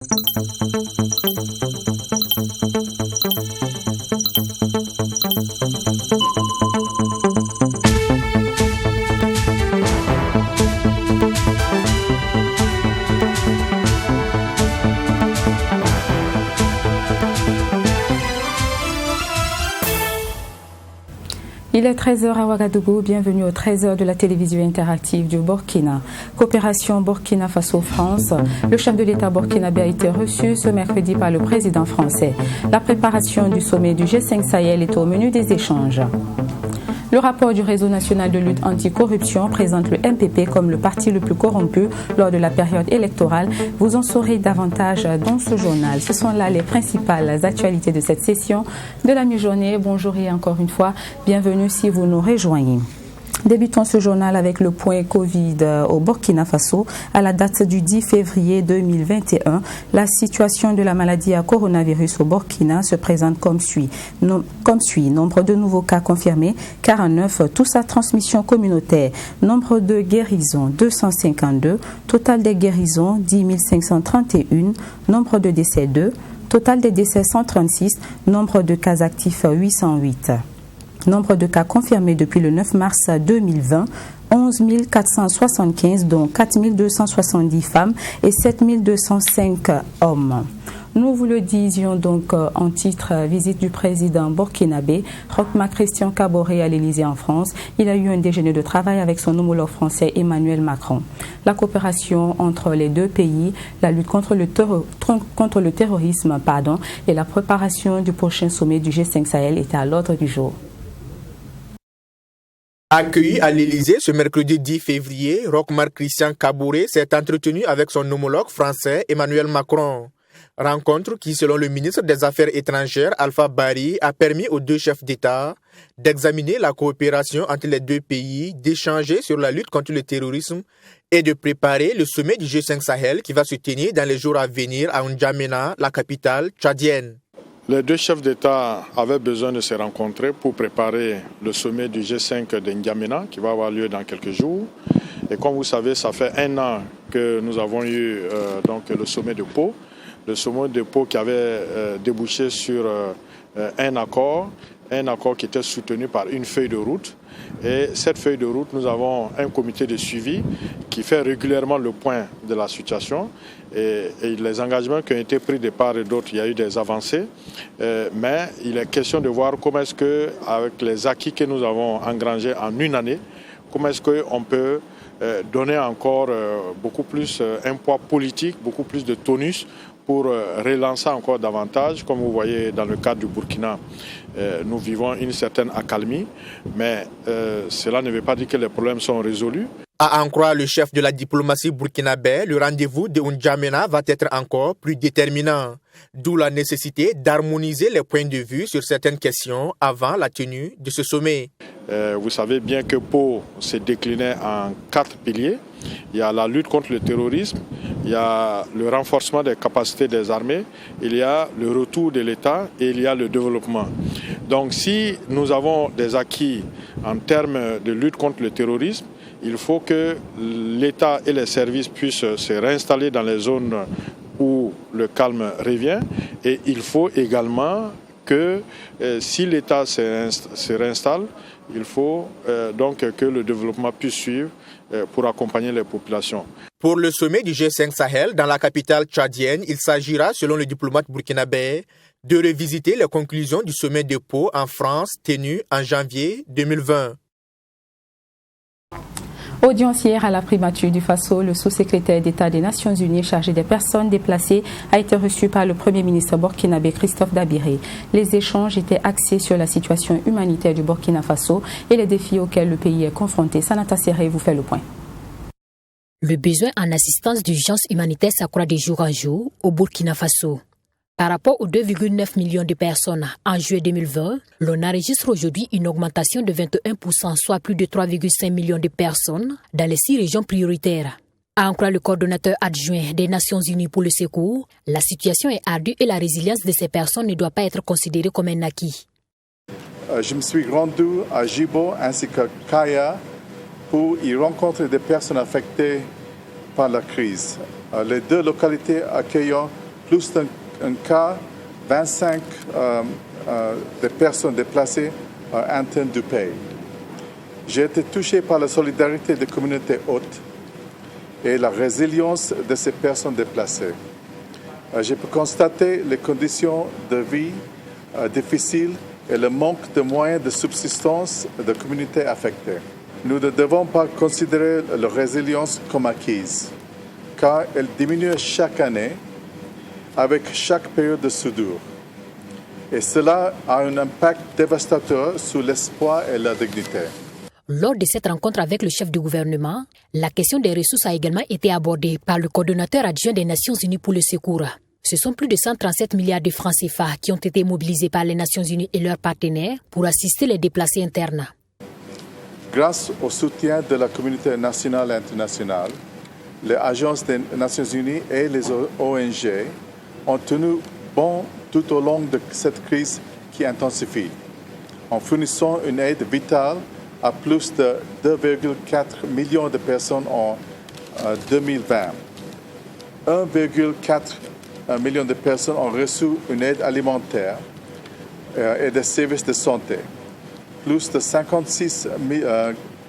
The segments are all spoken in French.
Il est 13h à Ouagadougou, bienvenue au 13h de la télévision interactive du Burkina. Coopération Burkina Faso-France. Le chef de l'État burkinabé a été reçu ce mercredi par le président français. La préparation du sommet du G5 Sahel est au menu des échanges. Le rapport du Réseau national de lutte anticorruption présente le MPP comme le parti le plus corrompu lors de la période électorale. Vous en saurez davantage dans ce journal. Ce sont là les principales actualités de cette session de la mi-journée. Bonjour et encore une fois, bienvenue si vous nous rejoignez. Débutons ce journal avec le point Covid au Burkina Faso. À la date du 10 février 2021, la situation de la maladie à coronavirus au Burkina se présente comme suit. Nombre de nouveaux cas confirmés, 49, tous à transmission communautaire. Nombre de guérisons, 252. Total des guérisons, 10 531. Nombre de décès, 2. Total des décès, 136. Nombre de cas actifs, 808. Nombre de cas confirmés depuis le 9 mars 2020, 11 475, dont 4 270 femmes et 7 205 hommes. Nous vous le disions donc en titre, visite du président burkinabé, Roch-Marc Christian Kaboré à l'Élysée en France. Il a eu un déjeuner de travail avec son homologue français Emmanuel Macron. La coopération entre les deux pays, la lutte contre le terrorisme et la préparation du prochain sommet du G5 Sahel étaient à l'ordre du jour. Accueilli à l'Élysée ce mercredi 10 février, Roch-Marc Christian Kaboré s'est entretenu avec son homologue français Emmanuel Macron. Rencontre qui, selon le ministre des Affaires étrangères Alpha Bari, a permis aux deux chefs d'État d'examiner la coopération entre les deux pays, d'échanger sur la lutte contre le terrorisme et de préparer le sommet du G5 Sahel qui va se tenir dans les jours à venir à N'Djamena, la capitale tchadienne. Les deux chefs d'État avaient besoin de se rencontrer pour préparer le sommet du G5 de N'Djamena qui va avoir lieu dans quelques jours. Et comme vous savez, ça fait un an que nous avons eu le sommet de Pau. Le sommet de Pau qui avait débouché sur un accord qui était soutenu par une feuille de route. Et cette feuille de route, nous avons un comité de suivi qui fait régulièrement le point de la situation. Et les engagements qui ont été pris de part et d'autre, il y a eu des avancées. Mais il est question de voir comment est-ce que, avec les acquis que nous avons engrangés en une année, comment est-ce qu'on peut donner encore beaucoup plus un poids politique, beaucoup plus de tonus pour relancer encore davantage. Comme vous voyez dans le cadre du Burkina, nous vivons une certaine accalmie, mais cela ne veut pas dire que les problèmes sont résolus. À en croire le chef de la diplomatie burkinabé, le rendez-vous de N'Djamena va être encore plus déterminant. D'où la nécessité d'harmoniser les points de vue sur certaines questions avant la tenue de ce sommet. Vous savez bien que Pau s'est décliné en 4 piliers. Il y a la lutte contre le terrorisme, il y a le renforcement des capacités des armées, il y a le retour de l'État et il y a le développement. Donc si nous avons des acquis en termes de lutte contre le terrorisme, il faut que l'État et les services puissent se réinstaller dans les zones où le calme revient. Et il faut également que si l'État se réinstalle, il faut donc que le développement puisse suivre pour accompagner les populations. Pour le sommet du G5 Sahel dans la capitale tchadienne, il s'agira, selon le diplomate burkinabé, de revisiter les conclusions du sommet de Pau en France tenu en janvier 2020. Audiencière à la primature du Faso, le sous-secrétaire d'État des Nations Unies chargé des personnes déplacées a été reçu par le Premier ministre burkinabé Christophe Dabiré. Les échanges étaient axés sur la situation humanitaire du Burkina Faso et les défis auxquels le pays est confronté. Sanata Serré vous fait le point. Le besoin en assistance d'urgence humanitaire s'accroît de jour en jour au Burkina Faso. Par rapport aux 2,9 millions de personnes en juillet 2020, l'on enregistre aujourd'hui une augmentation de 21%, soit plus de 3,5 millions de personnes dans les 6 régions prioritaires. À en croire le coordonnateur adjoint des Nations Unies pour le secours, la situation est ardue et la résilience de ces personnes ne doit pas être considérée comme un acquis. Je me suis rendu à Djibo ainsi qu'à Kaya pour y rencontrer des personnes affectées par la crise. Les 2 localités accueillant plus d'un cas, 25 des personnes déplacées en train de payer. J'ai été touché par la solidarité des communautés hôtes et la résilience de ces personnes déplacées. J'ai pu constater les conditions de vie difficiles et le manque de moyens de subsistance des communautés affectées. Nous ne devons pas considérer leur résilience comme acquise, car elle diminue chaque année avec chaque période de soudure. Et cela a un impact dévastateur sur l'espoir et la dignité. Lors de cette rencontre avec le chef du gouvernement, la question des ressources a également été abordée par le coordonnateur adjoint des Nations Unies pour le secours. Ce sont plus de 137 milliards de francs CFA qui ont été mobilisés par les Nations Unies et leurs partenaires pour assister les déplacés internes. Grâce au soutien de la communauté nationale et internationale, les agences des Nations Unies et les ONG ont tenu bon tout au long de cette crise qui intensifie, en fournissant une aide vitale à plus de 2,4 millions de personnes en 2020. 1,4 million de personnes ont reçu une aide alimentaire et des services de santé. Plus de 56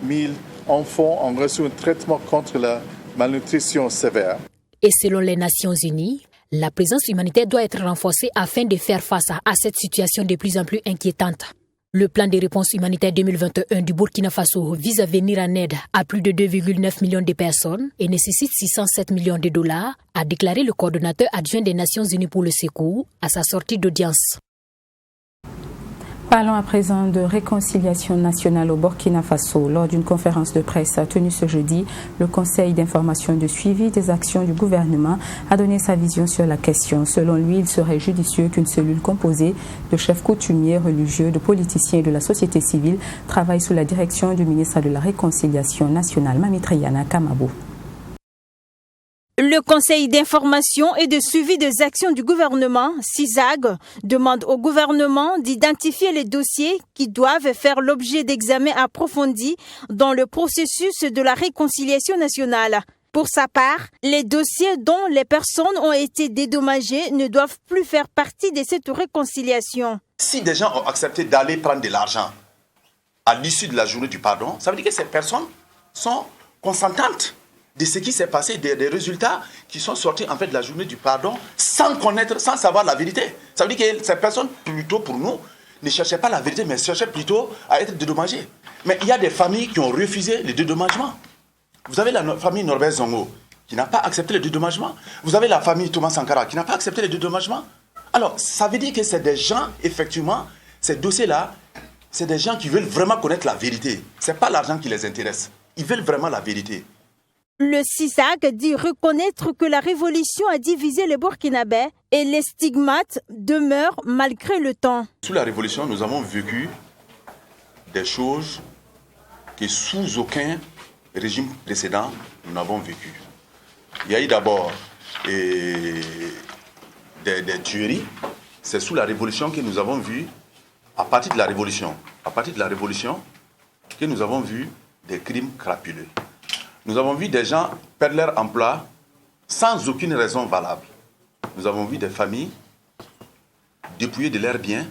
000 enfants ont reçu un traitement contre la malnutrition sévère. Et selon les Nations Unies, la présence humanitaire doit être renforcée afin de faire face à cette situation de plus en plus inquiétante. Le plan de réponse humanitaire 2021 du Burkina Faso vise à venir en aide à plus de 2,9 millions de personnes et nécessite 607 millions de dollars, a déclaré le coordonnateur adjoint des Nations Unies pour le secours à sa sortie d'audience. Parlons à présent de réconciliation nationale au Burkina Faso. Lors d'une conférence de presse tenue ce jeudi, le Conseil d'information de suivi des actions du gouvernement a donné sa vision sur la question. Selon lui, il serait judicieux qu'une cellule composée de chefs coutumiers, religieux, de politiciens et de la société civile travaille sous la direction du ministre de la Réconciliation nationale, Mamitriana Kamabo. Le Conseil d'information et de suivi des actions du gouvernement, CISAG, demande au gouvernement d'identifier les dossiers qui doivent faire l'objet d'examens approfondis dans le processus de la réconciliation nationale. Pour sa part, les dossiers dont les personnes ont été dédommagées ne doivent plus faire partie de cette réconciliation. Si des gens ont accepté d'aller prendre de l'argent à l'issue de la journée du pardon, ça veut dire que ces personnes sont consentantes de ce qui s'est passé, des résultats qui sont sortis en fait de la journée du pardon sans connaître, sans savoir la vérité. Ça veut dire que ces personnes, plutôt pour nous, ne cherchaient pas la vérité, mais cherchaient plutôt à être dédommagées. Mais il y a des familles qui ont refusé le dédommagement. Vous avez la famille Norbert Zongo qui n'a pas accepté le dédommagement. Vous avez la famille Thomas Sankara qui n'a pas accepté le dédommagement. Alors, ça veut dire que c'est des gens, effectivement, ces dossiers-là, c'est des gens qui veulent vraiment connaître la vérité. Ce n'est pas l'argent qui les intéresse. Ils veulent vraiment la vérité. Le CISAG dit reconnaître que la révolution a divisé les Burkinabés et les stigmates demeurent malgré le temps. Sous la révolution, nous avons vécu des choses que sous aucun régime précédent, nous n'avons vécu. Il y a eu d'abord des tueries. C'est sous la révolution que nous avons vu, à partir de la révolution, que nous avons vu des crimes crapuleux. Nous avons vu des gens perdre leur emploi sans aucune raison valable. Nous avons vu des familles dépouillées de leurs biens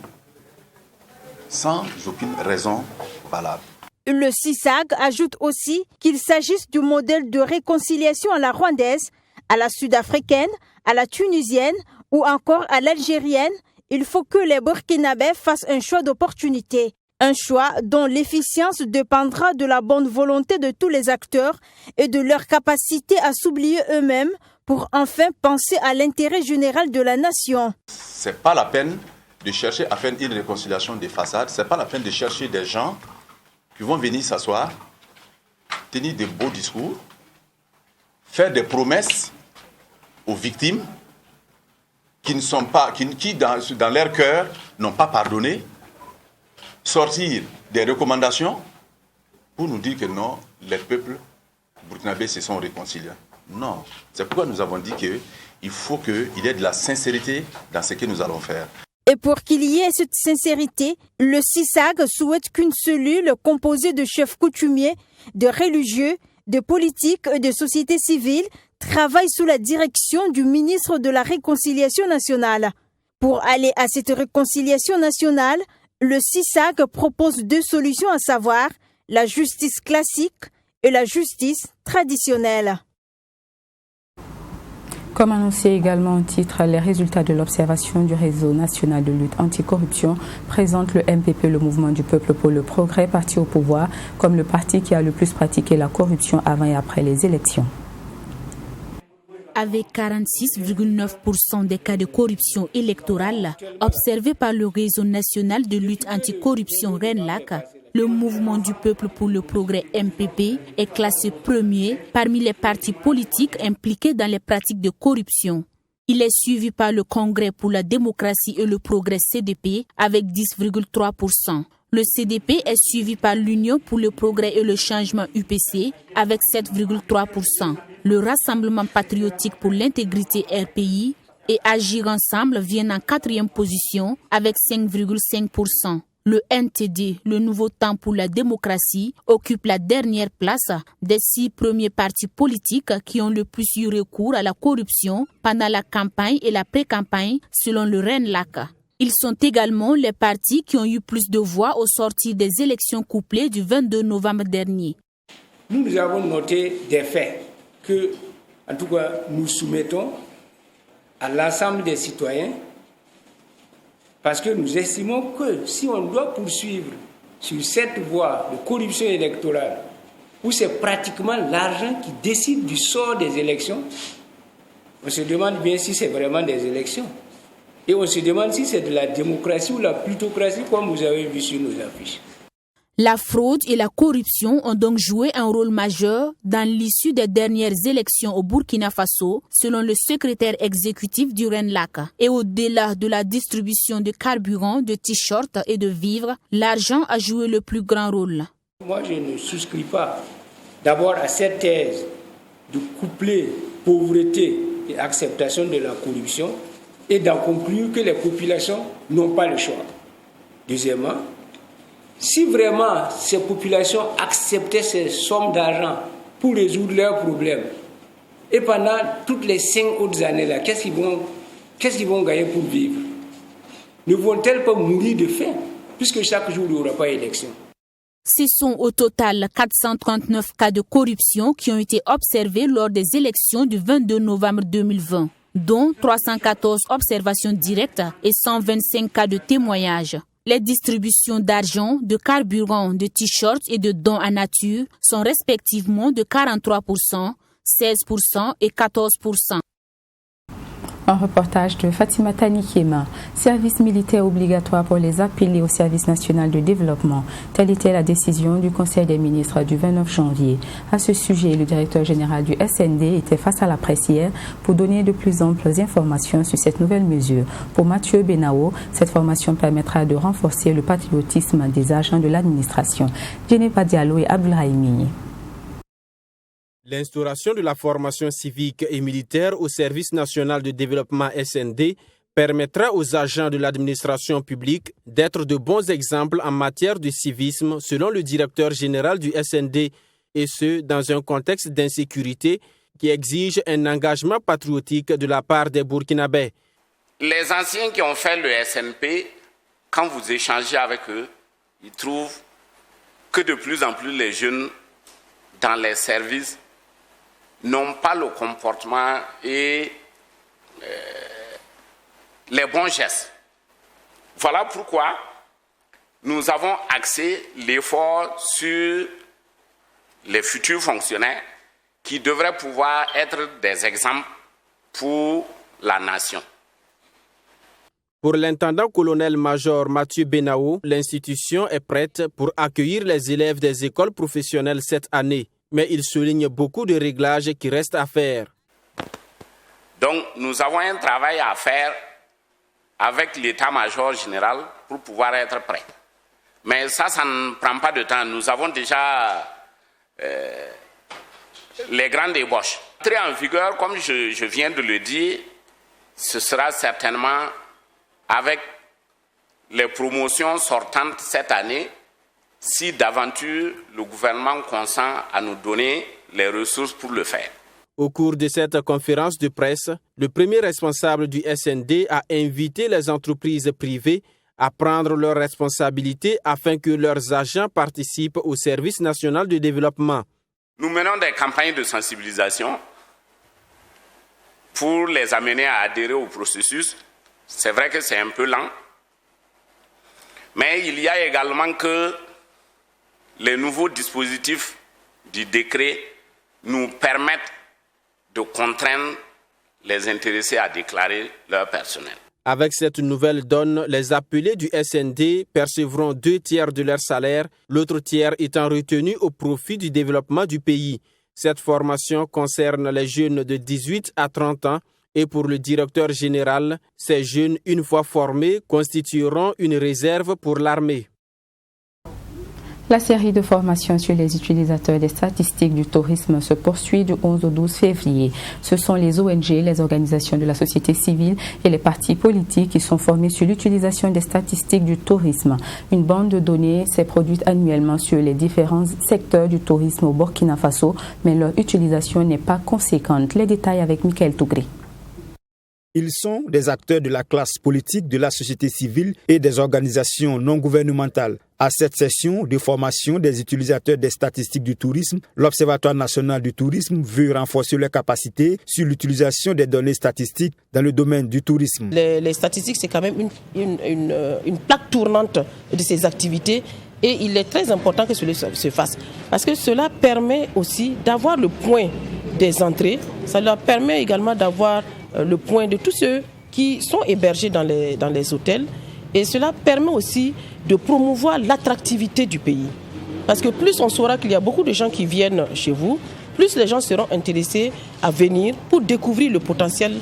sans aucune raison valable. Le CISAG ajoute aussi qu'il s'agisse du modèle de réconciliation à la rwandaise, à la sud-africaine, à la tunisienne ou encore à l'algérienne, il faut que les Burkinabés fassent un choix d'opportunité. Un choix dont l'efficience dépendra de la bonne volonté de tous les acteurs et de leur capacité à s'oublier eux-mêmes pour enfin penser à l'intérêt général de la nation. Ce n'est pas la peine de chercher à faire une réconciliation des façades. Ce n'est pas la peine de chercher des gens qui vont venir s'asseoir, tenir de beaux discours, faire des promesses aux victimes qui ne sont pas, qui dans leur cœur n'ont pas pardonné, sortir des recommandations pour nous dire que non, les peuples burkinabés se sont réconciliés. Non, c'est pourquoi nous avons dit qu'il faut qu'il y ait de la sincérité dans ce que nous allons faire. Et pour qu'il y ait cette sincérité, le CISAG souhaite qu'une cellule composée de chefs coutumiers, de religieux, de politiques et de sociétés civiles travaille sous la direction du ministre de la Réconciliation nationale. Pour aller à cette réconciliation nationale, le CISAC propose 2 solutions, à savoir la justice classique et la justice traditionnelle. Comme annoncé également en titre, les résultats de l'observation du réseau national de lutte anticorruption présentent le MPP, le Mouvement du Peuple pour le Progrès, parti au pouvoir, comme le parti qui a le plus pratiqué la corruption avant et après les élections. Avec 46,9% des cas de corruption électorale observés par le réseau national de lutte anticorruption RENLAC, le Mouvement du Peuple pour le Progrès MPP est classé premier parmi les partis politiques impliqués dans les pratiques de corruption. Il est suivi par le Congrès pour la démocratie et le progrès CDP avec 10,3%. Le CDP est suivi par l'Union pour le progrès et le changement UPC avec 7,3%. Le Rassemblement patriotique pour l'intégrité RPI et Agir ensemble viennent en 4e position avec 5,5%. Le NTD, le Nouveau Temps pour la démocratie, occupe la dernière place des 6 premiers partis politiques qui ont le plus eu recours à la corruption pendant la campagne et la pré-campagne selon le RENLAC. Ils sont également les partis qui ont eu plus de voix au sortir des élections couplées du 22 novembre dernier. Nous avons noté des faits que, en tout cas, nous soumettons à l'ensemble des citoyens parce que nous estimons que si on doit poursuivre sur cette voie de corruption électorale, où c'est pratiquement l'argent qui décide du sort des élections, on se demande bien si c'est vraiment des élections. Et on se demande si c'est de la démocratie ou la plutocratie, comme vous avez vu sur nos affiches. La fraude et la corruption ont donc joué un rôle majeur dans l'issue des dernières élections au Burkina Faso, selon le secrétaire exécutif du RENLAC. Et au-delà de la distribution de carburant, de t-shirts et de vivres, l'argent a joué le plus grand rôle. Moi, je ne souscris pas d'abord à cette thèse de coupler pauvreté et acceptation de la corruption et d'en conclure que les populations n'ont pas le choix. Deuxièmement, si vraiment ces populations acceptaient ces sommes d'argent pour résoudre leurs problèmes, et pendant toutes les 5 autres années-là, qu'est-ce qu'ils vont gagner pour vivre? Ne vont-elles pas mourir de faim, puisque chaque jour il n'y aura pas d'élection? Ce sont au total 439 cas de corruption qui ont été observés lors des élections du 22 novembre 2020, dont 314 observations directes et 125 cas de témoignages. Les distributions d'argent, de carburant, de t-shirts et de dons en nature sont respectivement de 43%, 16% et 14%. Un reportage de Fatima Tanikiema. Service militaire obligatoire pour les appelés au service national de développement. Telle était la décision du Conseil des ministres du 29 janvier. À ce sujet, le directeur général du SND était face à la presse hier pour donner de plus amples informations sur cette nouvelle mesure. Pour Mathieu Benao, cette formation permettra de renforcer le patriotisme des agents de l'administration. Djeneba Diallo et Abdoulhaïmi. L'instauration de la formation civique et militaire au service national de développement SND permettra aux agents de l'administration publique d'être de bons exemples en matière de civisme, selon le directeur général du SND, et ce, dans un contexte d'insécurité qui exige un engagement patriotique de la part des Burkinabés. Les anciens qui ont fait le SNP, quand vous échangez avec eux, ils trouvent que de plus en plus les jeunes dans les services n'ont pas le comportement et les bons gestes. Voilà pourquoi nous avons axé l'effort sur les futurs fonctionnaires qui devraient pouvoir être des exemples pour la nation. Pour l'intendant-colonel-major Mathieu Benao, l'institution est prête pour accueillir les élèves des écoles professionnelles cette année. Mais il souligne beaucoup de réglages qui restent à faire. Donc, nous avons un travail à faire avec l'état-major général pour pouvoir être prêts. Mais ça ne prend pas de temps. Nous avons déjà les grandes ébauches. Entrer en vigueur, comme je viens de le dire, ce sera certainement avec les promotions sortantes cette année, si d'aventure le gouvernement consent à nous donner les ressources pour le faire. Au cours de cette conférence de presse, le premier responsable du SND a invité les entreprises privées à prendre leurs responsabilités afin que leurs agents participent au service national de développement. Nous menons des campagnes de sensibilisation pour les amener à adhérer au processus. C'est vrai que c'est un peu lent, mais il y a également que les nouveaux dispositifs du décret nous permettent de contraindre les intéressés à déclarer leur personnel. Avec cette nouvelle donne, les appelés du SND percevront 2 tiers de leur salaire, l'autre tiers étant retenu au profit du développement du pays. Cette formation concerne les jeunes de 18 à 30 ans et pour le directeur général, ces jeunes, une fois formés, constitueront une réserve pour l'armée. La série de formations sur les utilisateurs des statistiques du tourisme se poursuit du 11 au 12 février. Ce sont les ONG, les organisations de la société civile et les partis politiques qui sont formés sur l'utilisation des statistiques du tourisme. Une bande de données s'est produite annuellement sur les différents secteurs du tourisme au Burkina Faso, mais leur utilisation n'est pas conséquente. Les détails avec Michael Tougré. Ils sont des acteurs de la classe politique, de la société civile et des organisations non gouvernementales. À cette session de formation des utilisateurs des statistiques du tourisme, l'Observatoire national du tourisme veut renforcer leurs capacités sur l'utilisation des données statistiques dans le domaine du tourisme. Les statistiques, c'est quand même une plaque tournante de ces activités et il est très important que cela se fasse parce que cela permet aussi d'avoir le point des entrées, ça leur permet également d'avoir le point de tous ceux qui sont hébergés dans les hôtels et cela permet aussi de promouvoir l'attractivité du pays. Parce que plus on saura qu'il y a beaucoup de gens qui viennent chez vous, plus les gens seront intéressés à venir pour découvrir le potentiel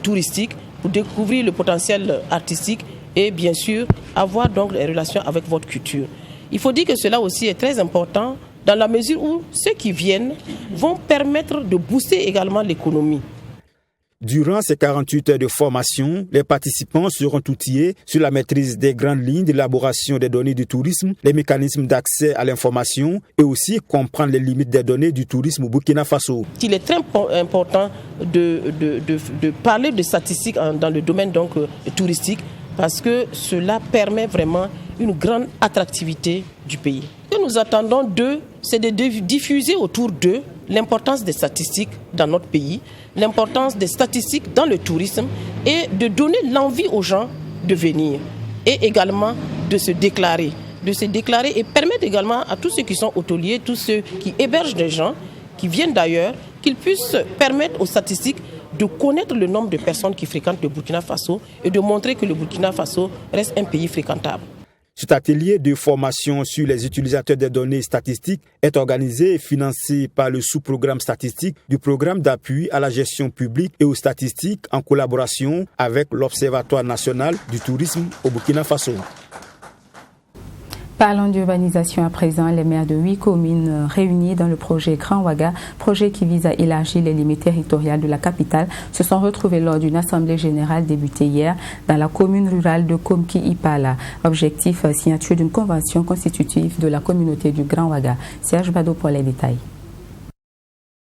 touristique, pour découvrir le potentiel artistique et bien sûr avoir donc des relations avec votre culture. Il faut dire que cela aussi est très important dans la mesure où ceux qui viennent vont permettre de booster également l'économie. Durant ces 48 heures de formation, les participants seront outillés sur la maîtrise des grandes lignes d'élaboration des données du tourisme, les mécanismes d'accès à l'information et aussi comprendre les limites des données du tourisme au Burkina Faso. Il est très important de parler de statistiques dans le domaine donc, touristique parce que cela permet vraiment une grande attractivité du pays. Ce que nous attendons d'eux, c'est de diffuser autour d'eux l'importance des statistiques dans notre pays, l'importance des statistiques dans le tourisme et de donner l'envie aux gens de venir et également de se déclarer et permettre également à tous ceux qui sont hôteliers, tous ceux qui hébergent des gens, qui viennent d'ailleurs, qu'ils puissent permettre aux statistiques de connaître le nombre de personnes qui fréquentent le Burkina Faso et de montrer que le Burkina Faso reste un pays fréquentable. Cet atelier de formation sur les utilisateurs des données statistiques est organisé et financé par le sous-programme statistique du programme d'appui à la gestion publique et aux statistiques en collaboration avec l'Observatoire national du tourisme au Burkina Faso. Parlons d'urbanisation à présent. Les maires de 8 communes réunies dans le projet Grand Ouaga, projet qui vise à élargir les limites territoriales de la capitale, se sont retrouvés lors d'une assemblée générale débutée hier dans la commune rurale de Komki-Ipala. Objectif, signature d'une convention constitutive de la communauté du Grand Ouaga. Serge Bado pour les détails.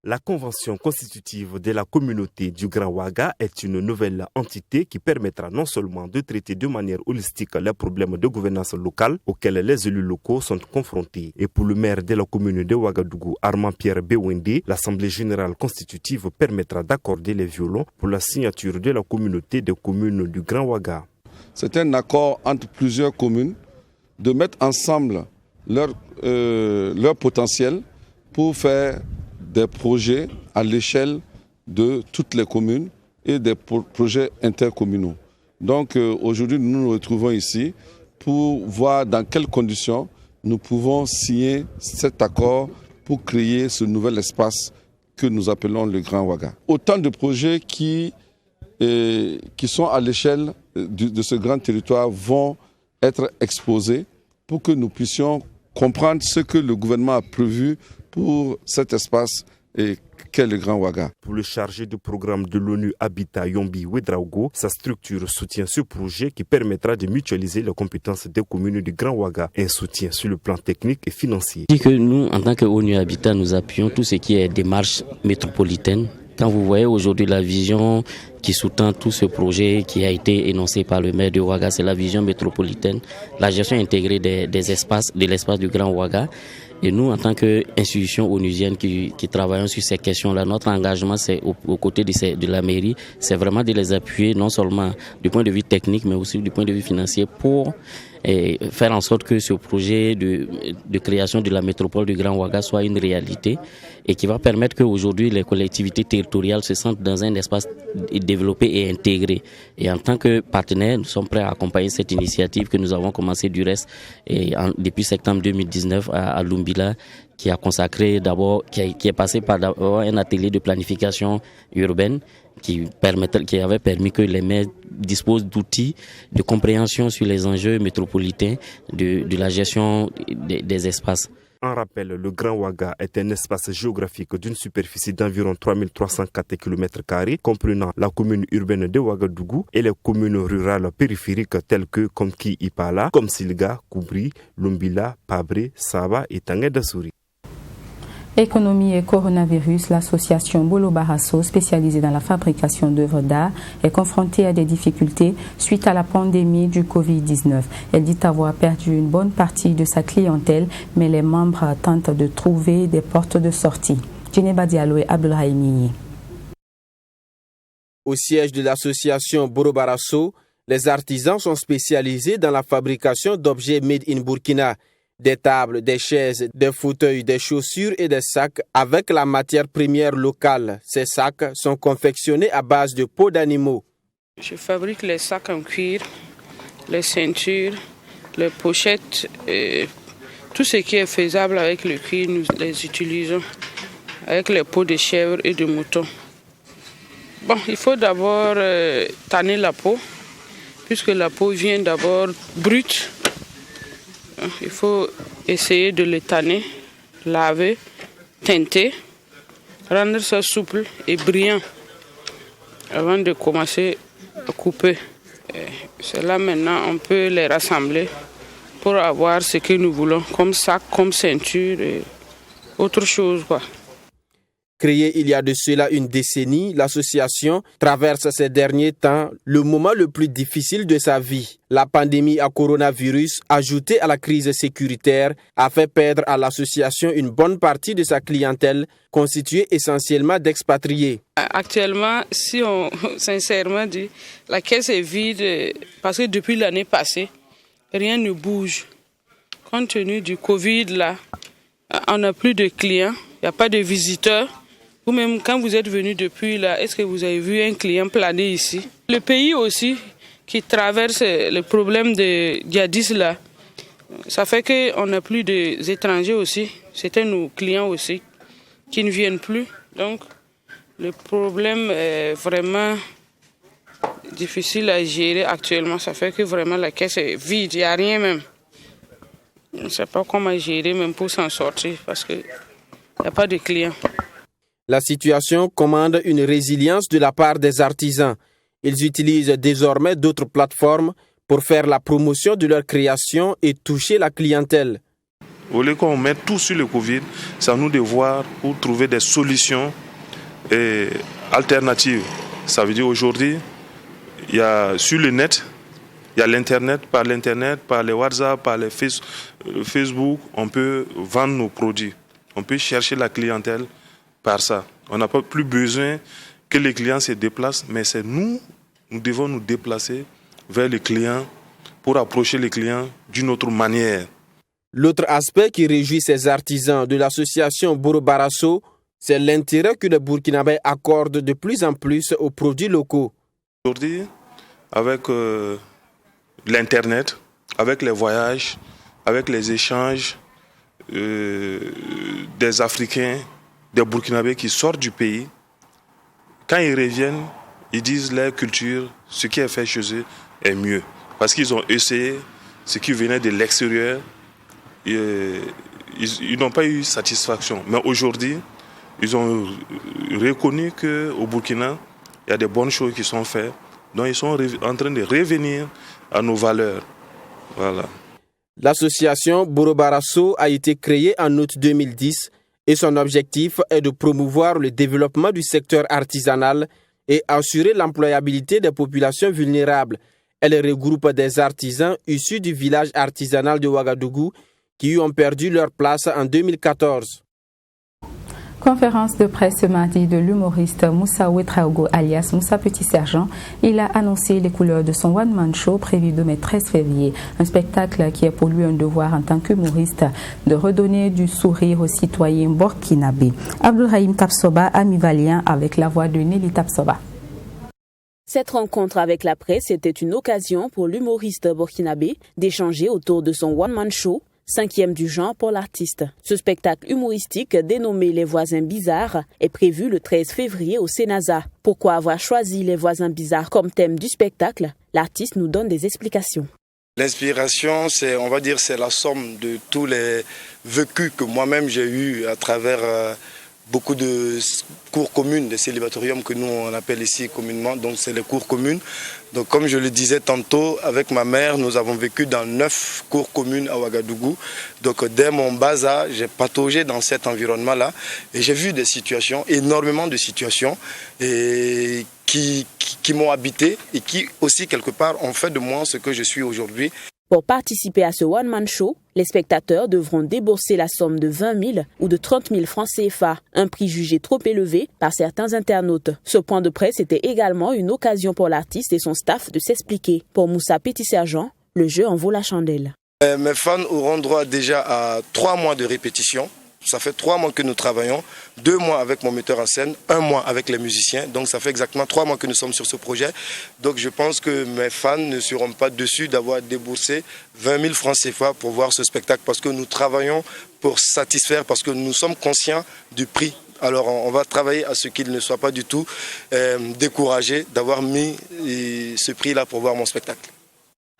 La convention constitutive de la communauté du Grand Ouaga est une nouvelle entité qui permettra non seulement de traiter de manière holistique les problèmes de gouvernance locale auxquels les élus locaux sont confrontés. Et pour le maire de la commune de Ouagadougou, Armand Pierre Bewende, l'Assemblée générale constitutive permettra d'accorder les violons pour la signature de la communauté des communes du Grand Ouaga. C'est un accord entre plusieurs communes de mettre ensemble leur potentiel pour faire des projets à l'échelle de toutes les communes et des projets intercommunaux. Donc aujourd'hui, nous nous retrouvons ici pour voir dans quelles conditions nous pouvons signer cet accord pour créer ce nouvel espace que nous appelons le Grand Ouaga. Autant de projets qui sont à l'échelle de ce grand territoire vont être exposés pour que nous puissions comprendre ce que le gouvernement a prévu pour cet espace qu'est le Grand Ouaga. Pour le chargé de programme de l'ONU Habitat Yombi Ouedraogo, sa structure soutient ce projet qui permettra de mutualiser les compétences des communes du Grand Ouaga, un soutien sur le plan technique et financier. Je dis que nous, en tant que ONU Habitat, nous appuyons tout ce qui est démarche métropolitaine. Quand vous voyez aujourd'hui la vision qui sous-tend tout ce projet qui a été énoncé par le maire de Ouaga, c'est la vision métropolitaine, la gestion intégrée des espaces, de l'espace du Grand Ouaga. Et nous, en tant qu'institution onusienne qui travaillons sur ces questions-là, notre engagement, c'est aux côtés de la mairie, c'est vraiment de les appuyer, non seulement du point de vue technique, mais aussi du point de vue financier, pour faire en sorte que ce projet de création de la métropole du Grand Ouaga soit une réalité et qui va permettre qu'aujourd'hui les collectivités territoriales se sentent dans un espace développé et intégré. Et en tant que partenaire, nous sommes prêts à accompagner cette initiative que nous avons commencé du reste depuis septembre 2019 à Lumbila, qui a consacré d'abord, qui est passé par un atelier de planification urbaine qui avait permis que les maires disposent d'outils de compréhension sur les enjeux métropolitains de la gestion des espaces. En rappel, le Grand Ouaga est un espace géographique d'une superficie d'environ 3304 km², comprenant la commune urbaine de Ouagadougou et les communes rurales périphériques telles que Komki-Ipala, Komsilga, Koubri, Lumbila, Pabré, Saba et Tanguay-Dassouri. Économie et coronavirus, l'association Bolo Barasso, spécialisée dans la fabrication d'œuvres d'art, est confrontée à des difficultés suite à la pandémie du Covid-19. Elle dit avoir perdu une bonne partie de sa clientèle, mais les membres tentent de trouver des portes de sortie. Djeneba Diallo et Abdelrahimi. Au siège de l'association Bolo Barasso, les artisans sont spécialisés dans la fabrication d'objets made in Burkina. Des tables, des chaises, des fauteuils, des chaussures et des sacs avec la matière première locale. Ces sacs sont confectionnés à base de peaux d'animaux. Je fabrique les sacs en cuir, les ceintures, les pochettes, et tout ce qui est faisable avec le cuir, nous les utilisons avec les peaux de chèvre et de mouton. Bon, il faut d'abord tanner la peau, puisque la peau vient d'abord brute. Il faut essayer de le tanner, laver, teinter, rendre ça souple et brillant avant de commencer à couper. C'est là maintenant on peut les rassembler pour avoir ce que nous voulons, comme sac, comme ceinture et autre chose, quoi. Créée il y a de cela une décennie, l'association traverse ces derniers temps le moment le plus difficile de sa vie. La pandémie à coronavirus, ajoutée à la crise sécuritaire, a fait perdre à l'association une bonne partie de sa clientèle, constituée essentiellement d'expatriés. Actuellement, si on sincèrement dit, la caisse est vide parce que depuis l'année passée, rien ne bouge. Compte tenu du Covid, là, on n'a plus de clients, il n'y a pas de visiteurs. Vous-même, quand vous êtes venu depuis là, est-ce que vous avez vu un client planer ici? Le pays aussi, qui traverse le problème de djihadistes là, ça fait qu'on n'a plus d'étrangers aussi. C'était nos clients aussi qui ne viennent plus. Donc, le problème est vraiment difficile à gérer actuellement. Ça fait que vraiment la caisse est vide, il n'y a rien même. On ne sait pas comment gérer même pour s'en sortir parce qu'il n'y a pas de clients. La situation commande une résilience de la part des artisans. Ils utilisent désormais d'autres plateformes pour faire la promotion de leur création et toucher la clientèle. Au lieu qu'on mette tout sur le Covid, c'est à nous de voir pour trouver des solutions alternatives. Ça veut dire aujourd'hui, il y a sur le net, il y a l'Internet, par les WhatsApp, par les Facebook, on peut vendre nos produits. On peut chercher la clientèle par ça. On n'a pas plus besoin que les clients se déplacent, mais c'est nous devons nous déplacer vers les clients pour approcher les clients d'une autre manière. L'autre aspect qui réjouit ces artisans de l'association Bolo Barasso, c'est l'intérêt que les Burkinabés accordent de plus en plus aux produits locaux. Aujourd'hui, avec l'Internet, avec les voyages, avec les échanges des Africains, des Burkinabés qui sortent du pays, quand ils reviennent, ils disent leur culture, ce qui est fait chez eux est mieux. Parce qu'ils ont essayé ce qui venait de l'extérieur, ils n'ont pas eu satisfaction. Mais aujourd'hui, ils ont reconnu qu'au Burkina, il y a des bonnes choses qui sont faites. Donc ils sont en train de revenir à nos valeurs. Voilà. L'association Borobarasso a été créée en août 2010 et son objectif est de promouvoir le développement du secteur artisanal et assurer l'employabilité des populations vulnérables. Elle regroupe des artisans issus du village artisanal de Ouagadougou qui ont perdu leur place en 2014. Conférence de presse ce mardi de l'humoriste Moussa Ouetraogo alias Moussa Petit Sergent. Il a annoncé les couleurs de son one-man show prévu demain 13 février. Un spectacle qui est pour lui un devoir en tant qu'humoriste de redonner du sourire aux citoyens burkinabés. Abdourahim Tapsoba, ami valien avec la voix de Nelly Tapsoba. Cette rencontre avec la presse était une occasion pour l'humoriste burkinabé d'échanger autour de son one-man show, 5e du genre pour l'artiste. Ce spectacle humoristique dénommé Les Voisins Bizarres est prévu le 13 février au Sénasa. Pourquoi avoir choisi Les Voisins Bizarres comme thème du spectacle? L'artiste nous donne des explications. L'inspiration, c'est la somme de tous les vécus que moi-même j'ai eus à travers beaucoup de cours communes, des célibatoriums que nous on appelle ici communément, donc c'est les cours communes. Donc comme je le disais tantôt, avec ma mère, nous avons vécu dans 9 cours communes à Ouagadougou. Donc dès mon bas âge, j'ai pataugé dans cet environnement-là et j'ai vu des situations, énormément de situations et qui m'ont habité et qui aussi quelque part ont fait de moi ce que je suis aujourd'hui. Pour participer à ce one-man show, les spectateurs devront débourser la somme de 20 000 ou de 30 000 francs CFA, un prix jugé trop élevé par certains internautes. Ce point de presse était également une occasion pour l'artiste et son staff de s'expliquer. Pour Moussa Petit Sergent, le jeu en vaut la chandelle. Mes fans auront droit déjà à 3 mois de répétition. Ça fait 3 mois que nous travaillons, 2 mois avec mon metteur en scène, 1 mois avec les musiciens. Donc ça fait exactement 3 mois que nous sommes sur ce projet. Donc je pense que mes fans ne seront pas déçus d'avoir déboursé 20 000 francs CFA pour voir ce spectacle. Parce que nous travaillons pour satisfaire, parce que nous sommes conscients du prix. Alors on va travailler à ce qu'ils ne soient pas du tout découragés d'avoir mis ce prix-là pour voir mon spectacle.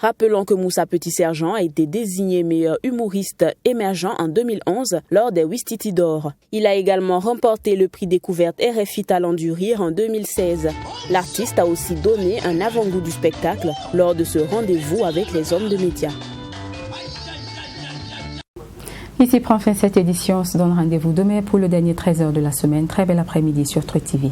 Rappelons que Moussa Petit Sergent a été désigné meilleur humoriste émergent en 2011 lors des Ouistiti d'or. Il a également remporté le prix découverte RFI Talent du Rire en 2016. L'artiste a aussi donné un avant-goût du spectacle lors de ce rendez-vous avec les hommes de médias. Ici prend fin cette édition. On se donne rendez-vous demain pour le dernier 13h de la semaine. Très bel après-midi sur Truc TV.